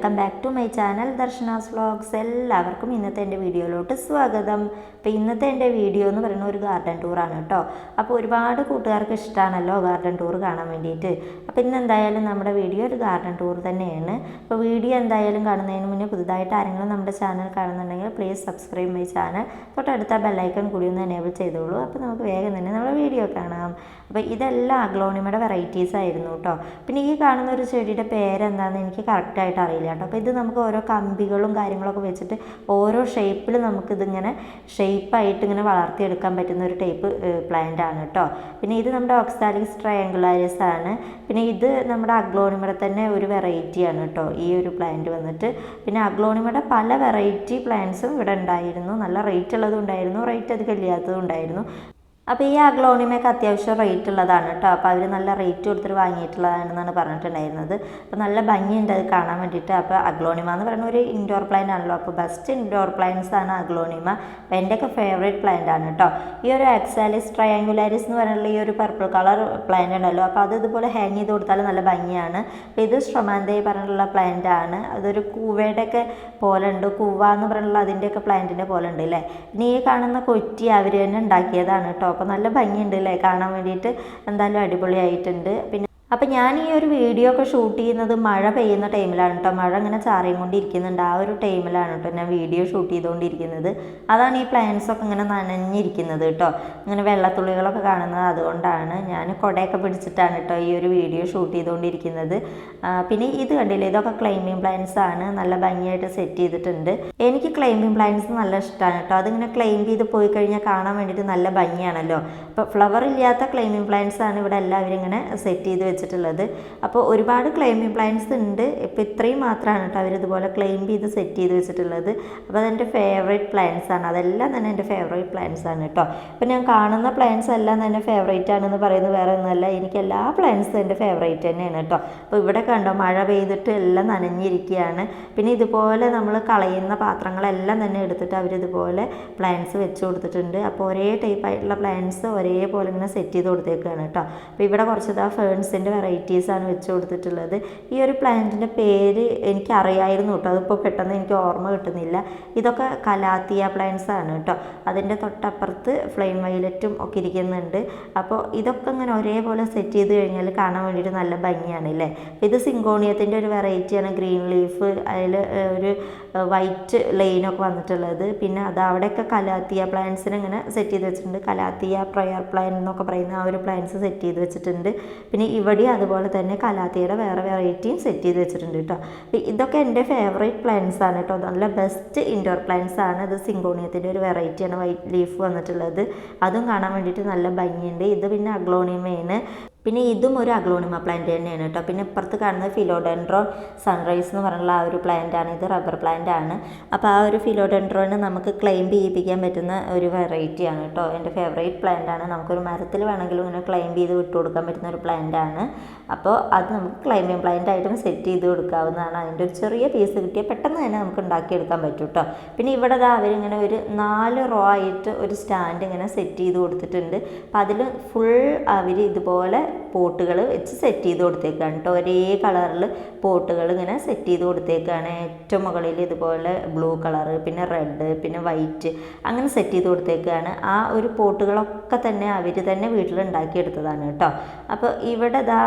Welcome back to my channel Darshana's vlogs. എല്ലാവർക്കും ഇന്നത്തെ എൻ്റെ വീഡിയോയിലോട്ട് സ്വാഗതം. അപ്പോൾ ഇന്നത്തെ എൻ്റെ വീഡിയോ എന്ന് പറയുന്ന ഒരു ഗാർഡൻ ടൂറാണ് കേട്ടോ. അപ്പോൾ ഒരുപാട് കൂട്ടുകാർക്ക് ഇഷ്ടമാണല്ലോ ഗാർഡൻ ടൂർ കാണാൻ വേണ്ടിയിട്ട്. അപ്പോൾ ഇന്ന് എന്തായാലും നമ്മുടെ വീഡിയോ ഒരു ഗാർഡൻ ടൂർ തന്നെയാണ്. അപ്പോൾ വീഡിയോ എന്തായാലും കാണുന്നതിന് മുന്നേ പുതുതായിട്ട് ആരെങ്കിലും നമ്മുടെ ചാനൽ കാണുന്നുണ്ടെങ്കിൽ പ്ലീസ് സബ്സ്ക്രൈബ് മൈ ചാനൽ. തൊട്ടടുത്ത ബെല്ലൈക്കൺ കൂടി ഒന്ന് എനേബിൾ ചെയ്തോളൂ. അപ്പോൾ നമുക്ക് വേഗം തന്നെ നമ്മുടെ വീഡിയോ കാണാം. അപ്പോൾ ഇതെല്ലാം അഗ്ലോണിമയുടെ വെറൈറ്റീസ് ആയിരുന്നു കേട്ടോ. പിന്നെ ഈ കാണുന്ന ഒരു ചെടിയുടെ പേരെന്താണെന്ന് എനിക്ക് കറക്റ്റായിട്ട് അറിയില്ല കേട്ടോ. അപ്പോൾ ഇത് നമുക്ക് ഓരോ കമ്പികളും കാര്യങ്ങളൊക്കെ വെച്ചിട്ട് ഓരോ ഷേപ്പിൽ നമുക്കിതിങ്ങനെ ഷേപ്പായിട്ട് ഇങ്ങനെ വളർത്തിയെടുക്കാൻ പറ്റുന്ന ഒരു ടൈപ്പ് പ്ലാന്റ് ആണ് കേട്ടോ. പിന്നെ ഇത് നമ്മുടെ ഓക്സാലിക്സ് ട്രയാങ്കുലാരിസ് ആണ്. പിന്നെ ഇത് നമ്മുടെ അഗ്ലോണിമയുടെ തന്നെ ഒരു വെറൈറ്റിയാണ് കേട്ടോ ഈ ഒരു പ്ലാന്റ് വന്നിട്ട്. പിന്നെ അഗ്ലോണിമയുടെ പല വെറൈറ്റി പ്ലാന്റ്സും ഇവിടെ ഉണ്ടായിരുന്നു. നല്ല റേറ്റ് ഉള്ളതും ഉണ്ടായിരുന്നു, റേറ്റ് അധികം ഇല്ലാത്തതും ഉണ്ടായിരുന്നു. അപ്പോൾ ഈ അഗ്ലോണിമയൊക്കെ അത്യാവശ്യം റേറ്റ് ഉള്ളതാണ് കേട്ടോ. അപ്പോൾ അവർ നല്ല റേറ്റ് കൊടുത്തിട്ട് വാങ്ങിയിട്ടുള്ളതാണെന്നാണ് പറഞ്ഞിട്ടുണ്ടായിരുന്നത്. അപ്പോൾ നല്ല ഭംഗിയുണ്ട് അത് കാണാൻ വേണ്ടിയിട്ട്. അപ്പോൾ അഗ്ലോണിമ എന്ന് പറയുന്ന ഒരു ഇൻഡോർ പ്ലാന്റ് ആണല്ലോ. അപ്പോൾ ബെസ്റ്റ് ഇൻഡോർ പ്ലാന്റ്സ് ആണ് അഗ്ലോണിമ. അപ്പോൾ എൻ്റെയൊക്കെ ഫേവറേറ്റ് പ്ലാന്റ് ആണ് കേട്ടോ. ഈ ഒരു ഓക്സാലിക്സ് ട്രയാങ്കുലാരിസ് എന്ന് പറയുന്ന ഈ ഒരു പർപ്പിൾ കളർ പ്ലാന്റ് ഉണ്ടല്ലോ, അപ്പോൾ അത് ഇതുപോലെ ഹാങ് ചെയ്ത് കൊടുത്താൽ നല്ല ഭംഗിയാണ്. അപ്പോൾ ഇത് സ്ട്രൊമാന്തേ പറഞ്ഞിട്ടുള്ള പ്ലാന്റ് ആണ്. അതൊരു കൂവയുടെയൊക്കെ പോലെ ഉണ്ട്, കൂവ എന്ന് പറഞ്ഞിട്ടുള്ള അതിൻ്റെയൊക്കെ പ്ലാന്റിൻ്റെ പോലെ ഉണ്ട് അല്ലേ. പിന്നെ ഈ കാണുന്ന കൊറ്റി അവർ തന്നെ ഉണ്ടാക്കിയതാണ് കേട്ടോ. അപ്പോൾ നല്ല ഭംഗിയുണ്ട് അല്ലേ കാണാൻ വേണ്ടിയിട്ട്. എന്തായാലും അടിപൊളിയായിട്ടുണ്ട്. അപ്പോൾ ഞാൻ ഈ ഒരു വീഡിയോ ഒക്കെ ഷൂട്ട് ചെയ്യുന്നത് മഴ പെയ്യുന്ന ടൈമിലാണ് കേട്ടോ. മഴ ഇങ്ങനെ ചാറിയും കൊണ്ടിരിക്കുന്നുണ്ട്. ആ ഒരു ടൈമിലാണ് കേട്ടോ ഞാൻ വീഡിയോ ഷൂട്ട് ചെയ്തുകൊണ്ടിരിക്കുന്നത്. അതാണ് ഈ പ്ലാന്റ്സൊക്കെ ഇങ്ങനെ നനഞ്ഞിരിക്കുന്നത് കേട്ടോ. ഇങ്ങനെ വെള്ളത്തുള്ളികളൊക്കെ കാണുന്നത് അതുകൊണ്ടാണ്. ഞാൻ കുടയൊക്കെ പിടിച്ചിട്ടാണ് കേട്ടോ ഈ ഒരു വീഡിയോ ഷൂട്ട് ചെയ്തുകൊണ്ടിരിക്കുന്നത്. പിന്നെ ഇത് കണ്ടില്ലേ, ഇതൊക്കെ ക്ലൈമ്പിംഗ് പ്ലാന്റ്സ് ആണ്. നല്ല ഭംഗിയായിട്ട് സെറ്റ് ചെയ്തിട്ടുണ്ട്. എനിക്ക് ക്ലൈമ്പിംഗ് പ്ലാന്റ്സ് നല്ല ഇഷ്ടമാണ് കേട്ടോ. അതിങ്ങനെ ക്ലൈംബ് ചെയ്ത് പോയി കഴിഞ്ഞാൽ കാണാൻ വേണ്ടിയിട്ട് നല്ല ഭംഗിയാണല്ലോ. അപ്പോൾ ഫ്ലവർ ഇല്ലാത്ത ക്ലൈമ്പിംഗ് പ്ലാന്റ്സ് ആണ് ഇവിടെ എല്ലാവരും ഇങ്ങനെ സെറ്റ് ചെയ്ത് വെച്ചിട്ടുള്ളത്. അപ്പോൾ ഒരുപാട് ക്ലൈമ്പിംഗ് പ്ലാന്റ്സ് ഉണ്ട്. ഇപ്പോൾ ഇത്രയും മാത്രമാണ് കേട്ടോ അവരിതുപോലെ ക്ലൈംബ് ചെയ്ത് സെറ്റ് ചെയ്ത് വെച്ചിട്ടുള്ളത്. അപ്പോൾ അതെൻ്റെ ഫേവറേറ്റ് പ്ലാന്റ്സ് ആണ്. അതെല്ലാം തന്നെ എൻ്റെ ഫേവറേറ്റ് പ്ലാന്റ്സ് ആണ് കേട്ടോ. അപ്പോൾ ഞാൻ കാണുന്ന പ്ലാന്റ്സ് എല്ലാം തന്നെ ഫേവറേറ്റ് ആണെന്ന് പറയുന്നത് വേറെ ഒന്നുമല്ല, എനിക്ക് എല്ലാ പ്ലാന്റ്സും എൻ്റെ ഫേവറേറ്റ് തന്നെയാണ് കേട്ടോ. അപ്പോൾ ഇവിടെ കണ്ടോ മഴ പെയ്തിട്ട് എല്ലാം നനഞ്ഞിരിക്കുകയാണ്. പിന്നെ ഇതുപോലെ നമ്മൾ കളയുന്ന പാത്രങ്ങളെല്ലാം തന്നെ എടുത്തിട്ട് അവരിതുപോലെ പ്ലാന്റ്സ് വെച്ച് കൊടുത്തിട്ടുണ്ട്. അപ്പോൾ ഒരേ ടൈപ്പായിട്ടുള്ള പ്ലാന്റ്സ് ഒരേപോലെ ഇങ്ങനെ സെറ്റ് ചെയ്ത് കൊടുത്തേക്കാണ് കേട്ടോ. അപ്പോൾ ഇവിടെ കുറച്ച് ഫേൺസിൻ്റെ വെറൈറ്റീസാണ് വെച്ച് കൊടുത്തിട്ടുള്ളത്. ഈ ഒരു പ്ലാന്റിൻ്റെ പേര് എനിക്ക് അറിയായിരുന്നു കേട്ടോ. അതിപ്പോൾ പെട്ടെന്ന് എനിക്ക് ഓർമ്മ കിട്ടുന്നില്ല. ഇതൊക്കെ കലാത്തിയ പ്ലാന്റ്സ് ആണ് കേട്ടോ. അതിൻ്റെ തൊട്ടപ്പുറത്ത് ഫ്ലെയിം വയലറ്റും ഒക്കെ ഇരിക്കുന്നുണ്ട്. അപ്പോൾ ഇതൊക്കെ ഇങ്ങനെ ഒരേപോലെ സെറ്റ് ചെയ്ത് കഴിഞ്ഞാൽ കാണാൻ വേണ്ടിയിട്ട് നല്ല ഭംഗിയാണ് അല്ലേ. ഇത് സിങ്കോണിയത്തിൻ്റെ ഒരു വെറൈറ്റിയാണ്. ഗ്രീൻ ലീഫ്, അതിൽ ഒരു വൈറ്റ് ലൈനൊക്കെ വന്നിട്ടുള്ളത്. പിന്നെ അത് അവിടെയൊക്കെ കലാത്തിയ പ്ലാന്റ്സിനെ ഇങ്ങനെ സെറ്റ് ചെയ്ത് വെച്ചിട്ടുണ്ട്. കലാത്തിയ പ്രയർ പ്ലാന്റ് എന്നൊക്കെ പറയുന്ന ആ ഒരു പ്ലാന്റ്സ് സെറ്റ് ചെയ്ത് വെച്ചിട്ടുണ്ട്. പിന്നെ ഇവിടെ അതുപോലെ തന്നെ കലാത്തിയുടെ വേറെ വെറൈറ്റിയും സെറ്റ് ചെയ്ത് വെച്ചിട്ടുണ്ട് കേട്ടോ. ഇതൊക്കെ എൻ്റെ ഫേവറേറ്റ് പ്ലാന്റ്സ് ആണ് കേട്ടോ. നല്ല ബെസ്റ്റ് ഇൻഡോർ പ്ലാന്റ്സ് ആണ്. ഇത് സിങ്കോണിയത്തിൻ്റെ ഒരു വെറൈറ്റിയാണ് വൈറ്റ് ലീഫ് വന്നിട്ടുള്ളത്. അതും കാണാൻ വേണ്ടിയിട്ട് നല്ല ഭംഗിയുണ്ട്. ഇത് പിന്നെ അഗ്ലോണിമയാണ്. പിന്നെ ഇതും ഒരു അഗ്ലോണിമ പ്ലാന്റ് തന്നെയാണ് കേട്ടോ. പിന്നെ ഇപ്പുറത്ത് കാണുന്നത് ഫിലോഡെൻഡ്രോൺ സൺറൈസ് എന്ന് പറഞ്ഞുള്ള ആ ഒരു പ്ലാന്റ് ആണ്. ഇത് റബ്ബർ പ്ലാന്റ് ആണ്. അപ്പോൾ ആ ഒരു ഫിലോഡെൻഡ്രോന് നമുക്ക് ക്ലൈംബ് ചെയ്യിപ്പിക്കാൻ പറ്റുന്ന ഒരു വെറൈറ്റിയാണ് കേട്ടോ. എൻ്റെ ഫേവറേറ്റ് പ്ലാന്റ് ആണ്. നമുക്കൊരു മരത്തിൽ വേണമെങ്കിലും ഇങ്ങനെ ക്ലൈംബ് ചെയ്ത് വിട്ടു കൊടുക്കാൻ പറ്റുന്ന ഒരു പ്ലാന്റ് ആണ്. അപ്പോൾ അത് നമുക്ക് ക്ലൈമ്പിംഗ് പ്ലാന്റ് ആയിട്ടും സെറ്റ് ചെയ്ത് കൊടുക്കാവുന്നതാണ്. അതിൻ്റെ ഒരു ചെറിയ പീസ് കിട്ടിയാൽ പെട്ടെന്ന് തന്നെ നമുക്ക് ഉണ്ടാക്കിയെടുക്കാൻ പറ്റും കേട്ടോ. പിന്നെ ഇവിടെ അവരിങ്ങനെ ഒരു 4 റോ ആയിട്ട് ഒരു സ്റ്റാൻഡ് ഇങ്ങനെ സെറ്റ് ചെയ്ത് കൊടുത്തിട്ടുണ്ട്. അപ്പോൾ അതിൽ ഫുൾ അവർ ഇതുപോലെ പോട്ടുകൾ വെച്ച് സെറ്റ് ചെയ്ത് കൊടുത്തേക്കാണ് കേട്ടോ. ഒരേ കളറിൽ പോട്ടുകൾ ഇങ്ങനെ സെറ്റ് ചെയ്ത് കൊടുത്തേക്കാണ്. ഏറ്റവും മുകളിൽ ഇതുപോലെ ബ്ലൂ കളറ്, പിന്നെ റെഡ്, പിന്നെ വൈറ്റ്, അങ്ങനെ സെറ്റ് ചെയ്ത് കൊടുത്തേക്കാണ്. ആ ഒരു പോട്ടുകളൊക്കെ തന്നെ അവർ തന്നെ വീട്ടിൽ ഉണ്ടാക്കിയെടുത്തതാണ് കേട്ടോ. അപ്പോൾ ഇവിടെ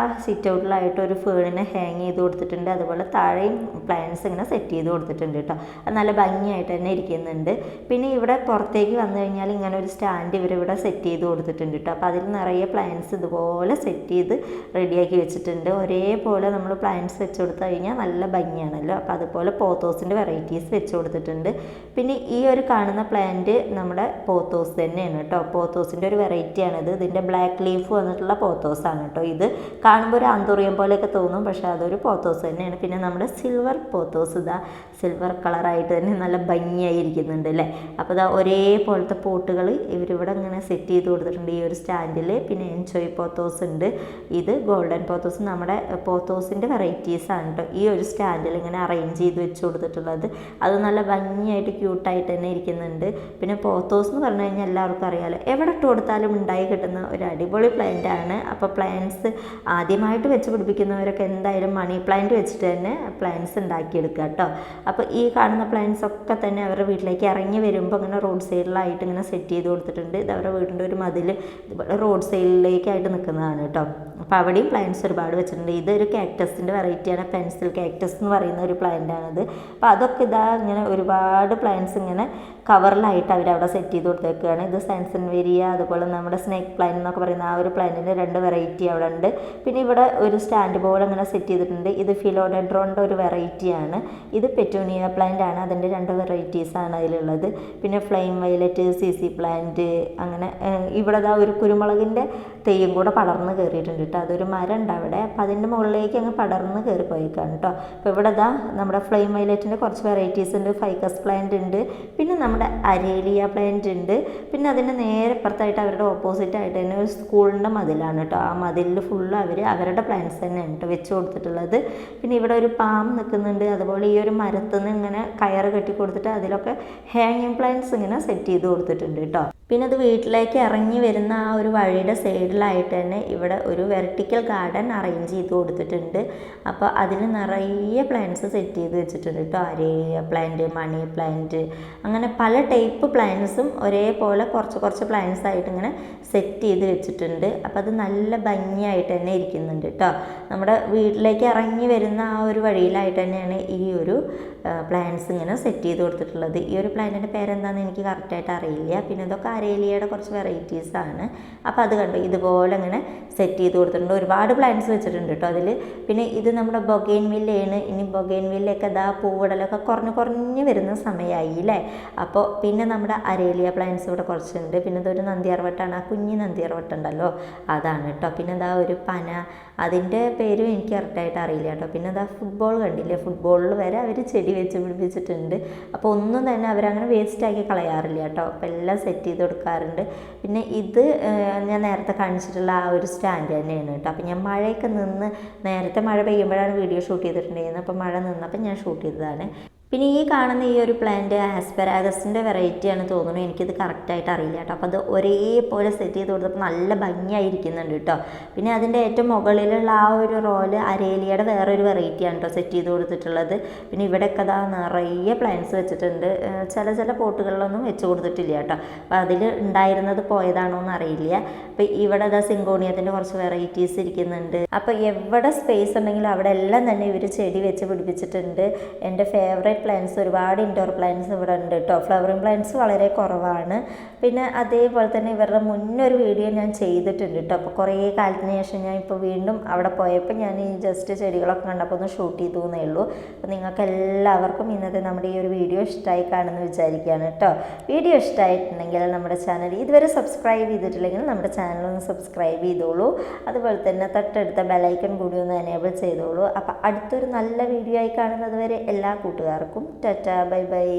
സിറ്റ് ഔട്ടിലായിട്ട് ഒരു ഫേണിനെ ഹാങ് ചെയ്ത് കൊടുത്തിട്ടുണ്ട്. അതുപോലെ താഴെയും പ്ലാന്റ്സ് ഇങ്ങനെ സെറ്റ് ചെയ്ത് കൊടുത്തിട്ടുണ്ട് കേട്ടോ. അത് നല്ല ഭംഗിയായിട്ട് തന്നെ ഇരിക്കുന്നുണ്ട്. പിന്നെ ഇവിടെ പുറത്തേക്ക് വന്നു കഴിഞ്ഞാൽ ഇങ്ങനെ ഒരു സ്റ്റാൻഡ് ഇവരിവിടെ സെറ്റ് ചെയ്ത് കൊടുത്തിട്ടുണ്ട് കേട്ടോ. അപ്പോൾ അതിൽ നിറയെ പ്ലാന്റ്സ് ഇതുപോലെ സെറ്റ് ചെയ്ത് റെഡിയാക്കി വെച്ചിട്ടുണ്ട്. ഒരേപോലെ നമ്മൾ പ്ലാന്റ്സ് വെച്ച് കൊടുത്തു കഴിഞ്ഞാൽ നല്ല ഭംഗിയാണല്ലോ. അപ്പോൾ അതുപോലെ പോത്തോസിൻ്റെ വെറൈറ്റീസ് വെച്ച് കൊടുത്തിട്ടുണ്ട്. പിന്നെ ഈ ഒരു കാണുന്ന പ്ലാന്റ് നമ്മുടെ പോത്തോസ് തന്നെയാണ് കേട്ടോ. പോത്തോസിൻ്റെ ഒരു വെറൈറ്റിയാണിത്. ഇതിൻ്റെ ബ്ലാക്ക് ലീഫ് വന്നിട്ടുള്ള പോത്തോസാണ് കേട്ടോ. ഇത് കാണുമ്പോൾ ഒരു ആന്തൂറിയം പോലെയൊക്കെ തോന്നും, പക്ഷേ അതൊരു പോത്തോസ് തന്നെയാണ്. പിന്നെ നമ്മുടെ സിൽവർ പോത്തോസ് സിൽവർ കളറായിട്ട് തന്നെ നല്ല ഭംഗിയായിരിക്കുന്നുണ്ട് അല്ലേ. അപ്പോൾ ഒരേപോലത്തെ പോട്ടുകൾ ഇവരിവിടെ ഇങ്ങനെ സെറ്റ് ചെയ്ത് കൊടുത്തിട്ടുണ്ട് ഈ ഒരു സ്റ്റാൻഡിൽ. പിന്നെ എൻജോയ് പോത്തോസ് ഉണ്ട്. ഇത് ഗോൾഡൻ പോത്തോസ്, നമ്മുടെ പോത്തോസിൻ്റെ വെറൈറ്റീസാണ് കേട്ടോ ഈ ഒരു സ്റ്റാൻഡിൽ ഇങ്ങനെ അറേഞ്ച് ചെയ്ത് വെച്ച് കൊടുത്തിട്ടുള്ളത്. അത് നല്ല ഭംഗിയായിട്ട് ക്യൂട്ടായിട്ട് തന്നെ ഇരിക്കുന്നുണ്ട്. പിന്നെ പോത്തോസ് എന്ന് പറഞ്ഞു കഴിഞ്ഞാൽ എല്ലാവർക്കും അറിയാമല്ലോ, എവിടെ ഇട്ട് കൊടുത്താലും ഉണ്ടായി കിട്ടുന്ന ഒരു അടിപൊളി പ്ലാന്റ് ആണ്. അപ്പോൾ പ്ലാന്റ്സ് ആദ്യമായിട്ട് വെച്ച് പിടിപ്പിക്കുന്നവരൊക്കെ എന്തായാലും മണി പ്ലാന്റ് വെച്ചിട്ട് തന്നെ പ്ലാന്റ്സ് ഉണ്ടാക്കിയെടുക്കുക കേട്ടോ. അപ്പോൾ ഈ കാണുന്ന പ്ലാന്റ്സ് ഒക്കെ തന്നെ അവരുടെ വീട്ടിലേക്ക് ഇറങ്ങി വരുമ്പോൾ അങ്ങനെ റോഡ് സൈഡിലായിട്ട് ഇങ്ങനെ സെറ്റ് ചെയ്ത് കൊടുത്തിട്ടുണ്ട്. ഇത് അവരുടെ വീടിൻ്റെ ഒരു മതിൽ ഇതുപോലെ റോഡ് സൈഡിലേക്കായിട്ട് നിൽക്കുന്നതാണ് കേട്ടോ. അപ്പോൾ അവിടെയും പ്ലാന്റ്സ് ഒരുപാട് വെച്ചിട്ടുണ്ട്. ഇതൊരു കാക്ടസിൻ്റെ വെറൈറ്റിയാണ്, പെൻസിൽ കാക്ടസ് എന്ന് പറയുന്ന ഒരു പ്ലാന്റ് ആണിത്. അപ്പോൾ അതൊക്കെ ഇതാ ഇങ്ങനെ ഒരുപാട് പ്ലാന്റ്സ് ഇങ്ങനെ കവറിലായിട്ട് അവരവിടെ സെറ്റ് ചെയ്ത് കൊടുത്തേക്കുകയാണ്. ഇത് സാൻസൻവേരിയ, അതുപോലെ നമ്മുടെ സ്നേക്ക് പ്ലാന്റ് എന്നൊക്കെ പറയുന്ന ആ ഒരു പ്ലാന്റിൻ്റെ 2 വെറൈറ്റി അവിടെ ഉണ്ട്. പിന്നെ ഇവിടെ ഒരു സ്റ്റാൻഡ് പോലെ അങ്ങനെ സെറ്റ് ചെയ്തിട്ടുണ്ട്. ഇത് ഫിലോഡെൻഡ്രോണിൻ്റെ ഒരു വെറൈറ്റിയാണ്. ഇത് പെറ്റൂണിയ പ്ലാന്റ് ആണ്, അതിൻ്റെ 2 വെറൈറ്റീസാണ് അതിലുള്ളത്. പിന്നെ ഫ്ലെയിം വയലറ്റ്, CC പ്ലാന്റ്, അങ്ങനെ ഇവിടെ ഇതാ ഒരു കുരുമുളകിൻ്റെ തെയ്യം കൂടെ പടർന്ന് കയറിയിട്ടുണ്ട് കേട്ടോ. അതൊരു മരം ഉണ്ട് അവിടെ, അപ്പോൾ അതിൻ്റെ മുകളിലേക്ക് അങ്ങ് പടർന്ന് കയറി പോയേക്കാണ് കേട്ടോ. അപ്പോൾ ഇവിടെ ഇതാ നമ്മുടെ ഫ്ലെയിം വയലറ്റിൻ്റെ കുറച്ച് വെറൈറ്റീസ് ഉണ്ട്. ഫൈക്കസ് പ്ലാന്റ് ഉണ്ട്, പിന്നെ നമ്മുടെ അരേലിയ പ്ലാന്റ് ഉണ്ട്. പിന്നെ അതിൻ്റെ നേരെ പുറത്തായിട്ട് അവരുടെ ഓപ്പോസിറ്റ് ആയിട്ട് തന്നെ ഒരു സ്കൂളിൻ്റെ മതിലാണ് കേട്ടോ. ആ മതിലിൽ ഫുള്ള് അവരുടെ പ്ലാന്റ്സ് തന്നെയാണ് കേട്ടോ വെച്ച് കൊടുത്തിട്ടുള്ളത്. പിന്നെ ഇവിടെ ഒരു പാം നിൽക്കുന്നുണ്ട്. അതുപോലെ ഈ ഒരു മരത്തിൽ നിന്ന് ഇങ്ങനെ കയറ് കെട്ടി കൊടുത്തിട്ട് അതിലൊക്കെ ഹാങ്ങിങ് പ്ലാന്റ്സ് ഇങ്ങനെ സെറ്റ് ചെയ്ത് കൊടുത്തിട്ടുണ്ട് കേട്ടോ. പിന്നെ അത് വീട്ടിലേക്ക് ഇറങ്ങി വരുന്ന ആ ഒരു വഴിയുടെ സൈഡിലായിട്ട് തന്നെ ഇവിടെ ഒരു വെർട്ടിക്കൽ ഗാർഡൻ അറേഞ്ച് ചെയ്ത് കൊടുത്തിട്ടുണ്ട്. അപ്പോൾ അതിൽ നിറയെ പ്ലാന്റ്സ് സെറ്റ് ചെയ്ത് വെച്ചിട്ടുണ്ട് കേട്ടോ. അരേലിയ പ്ലാന്റ്, മണി പ്ലാന്റ്, അങ്ങനെ പല ടൈപ്പ് പ്ലാന്റ്സും ഒരേപോലെ കുറച്ച് പ്ലാന്റ്സ് ആയിട്ട് ഇങ്ങനെ സെറ്റ് ചെയ്ത് വെച്ചിട്ടുണ്ട്. അപ്പോൾ അത് നല്ല ഭംഗിയായിട്ട് തന്നെ ഇരിക്കുന്നുണ്ട് കേട്ടോ. നമ്മുടെ വീട്ടിലേക്ക് ഇറങ്ങി വരുന്ന ആ ഒരു വഴിയിലായിട്ട് തന്നെയാണ് ഈ ഒരു പ്ലാന്റ്സ് ഇങ്ങനെ സെറ്റ് ചെയ്ത് കൊടുത്തിട്ടുള്ളത്. ഈ ഒരു പ്ലാന്റിൻ്റെ പേരെന്താണെന്ന് എനിക്ക് കറക്റ്റായിട്ട് അറിയില്ല. പിന്നെ ഇതൊക്കെ അരേലിയയുടെ കുറച്ച് വെറൈറ്റീസാണ്. അപ്പോൾ അത് കണ്ടു ഇതുപോലെ ഇങ്ങനെ സെറ്റ് ചെയ്ത് കൊടുത്തിട്ടുണ്ട്. ഒരുപാട് പ്ലാന്റ്സ് വെച്ചിട്ടുണ്ട് കേട്ടോ അതിൽ. പിന്നെ ഇത് നമ്മുടെ ബൊഗെയിൻവില്ലയാണ്. ഇനി ബൊഗെയിൻവില്ലയൊക്കെ ഇതാ പൂവിടലൊക്കെ കുറഞ്ഞ് വരുന്ന സമയമായി അല്ലേ. അപ്പോൾ പിന്നെ നമ്മുടെ അരേലിയ പ്ലാന്റ്സ് ഇവിടെ കുറച്ചുണ്ട്. പിന്നെ ഇതൊരു നന്ദിയാർവട്ടാണ്, ആ കുഞ്ഞി നന്ദിയാർവട്ടുണ്ടല്ലോ അതാണ് കേട്ടോ. പിന്നെ ഇതാ ഒരു പന, അതിൻ്റെ പേരും എനിക്ക് കറക്റ്റായിട്ട് അറിയില്ല കേട്ടോ. പിന്നെ ഇതാ ഫുട്ബോൾ കണ്ടില്ലേ, ഫുട്ബോളിൽ വരെ അവർ ചെടി വെച്ച് പിടിപ്പിച്ചിട്ടുണ്ട്. അപ്പോൾ ഒന്നും തന്നെ അവരങ്ങനെ വേസ്റ്റാക്കി കളയാറില്ല കേട്ടോ. അപ്പോൾ എല്ലാം സെറ്റ് ചെയ്ത് കൊടുക്കാറുണ്ട്. പിന്നെ ഇത് ഞാൻ നേരത്തെ കാണിച്ചിട്ടുള്ള ആ ഒരു സ്റ്റാൻഡ് തന്നെയാണ് കേട്ടോ. അപ്പോൾ ഞാൻ മഴയൊക്കെ നിന്ന്, നേരത്തെ മഴ പെയ്യുമ്പോഴാണ് വീഡിയോ ഷൂട്ട് ചെയ്തിട്ടുണ്ടായിരുന്നത്. അപ്പോൾ മഴ നിന്നപ്പോൾ ഞാൻ ഷൂട്ട് ചെയ്തതാണ്. പിന്നെ ഈ കാണുന്ന ഈ ഒരു പ്ലാന്റ് ആസ്പെരാഗസിൻ്റെ വെറൈറ്റിയാണ് തോന്നുന്നു, എനിക്കിത് കറക്റ്റായിട്ട് അറിയില്ല കേട്ടോ. അപ്പോൾ അത് ഒരേപോലെ സെറ്റ് ചെയ്ത് കൊടുത്തപ്പോൾ നല്ല ഭംഗിയായിരിക്കുന്നുണ്ട് കേട്ടോ. പിന്നെ അതിൻ്റെ ഏറ്റവും മുകളിലുള്ള ആ ഒരു റോല് അരേലിയയുടെ വേറൊരു വെറൈറ്റിയാണ് കേട്ടോ സെറ്റ് ചെയ്ത് കൊടുത്തിട്ടുള്ളത്. പിന്നെ ഇവിടെയൊക്കെ അതാ നിറയെ പ്ലാന്റ്സ് വെച്ചിട്ടുണ്ട്. ചില പോട്ടുകളിലൊന്നും വെച്ച് കൊടുത്തിട്ടില്ല കേട്ടോ. അപ്പോൾ അതിൽ ഉണ്ടായിരുന്നത് പോയതാണോ എന്ന് അറിയില്ല. അപ്പോൾ ഇവിടെ അതാ സിങ്കോണിയത്തിൻ്റെ കുറച്ച് വെറൈറ്റീസ് ഇരിക്കുന്നുണ്ട്. അപ്പോൾ എവിടെ സ്പേസ് ഉണ്ടെങ്കിലും അവിടെ എല്ലാം തന്നെ ഇവർ ചെടി വെച്ച് പിടിപ്പിച്ചിട്ടുണ്ട്. എൻ്റെ ഫേവറേറ്റ് പ്ലാന്റ്സ്, ഒരുപാട് ഇൻഡോർ പ്ലാന്റ്സ് ഇവിടെ ഉണ്ട് കേട്ടോ. ഫ്ലവറിങ് പ്ലാന്റ്സ് വളരെ കുറവാണ്. പിന്നെ അതേപോലെ തന്നെ ഇവരുടെ മുന്നൊരു വീഡിയോ ഞാൻ ചെയ്തിട്ടുണ്ട് കേട്ടോ. അപ്പോൾ കുറേ കാലത്തിന് ശേഷം ഞാൻ ഇപ്പോൾ വീണ്ടും അവിടെ പോയപ്പോൾ ഞാൻ ഈ ജസ്റ്റ് ചെടികളൊക്കെ കണ്ടപ്പോൾ ഒന്ന് ഷൂട്ട് ചെയ്തു എന്നേ ഉള്ളൂ. അപ്പോൾ നിങ്ങൾക്ക് എല്ലാവർക്കും ഇന്നത്തെ നമ്മുടെ ഈ ഒരു വീഡിയോ ഇഷ്ടമായി കാണുമെന്ന് വിചാരിക്കുകയാണ് കേട്ടോ. വീഡിയോ ഇഷ്ടമായിട്ടുണ്ടെങ്കിൽ നമ്മുടെ ചാനൽ ഇതുവരെ സബ്സ്ക്രൈബ് ചെയ്തിട്ടില്ലെങ്കിൽ നമ്മുടെ ചാനലൊന്ന് സബ്സ്ക്രൈബ് ചെയ്തോളൂ. അതുപോലെ തന്നെ തൊട്ടടുത്ത ബെലൈക്കൺ കൂടി ഒന്ന് എനേബിൾ ചെയ്തോളൂ. അപ്പോൾ അടുത്തൊരു നല്ല വീഡിയോ ആയി കാണുന്നത് വരെ എല്ലാ കൂട്ടുകാർക്കും ടാറ്റാ, ബൈ ബൈ.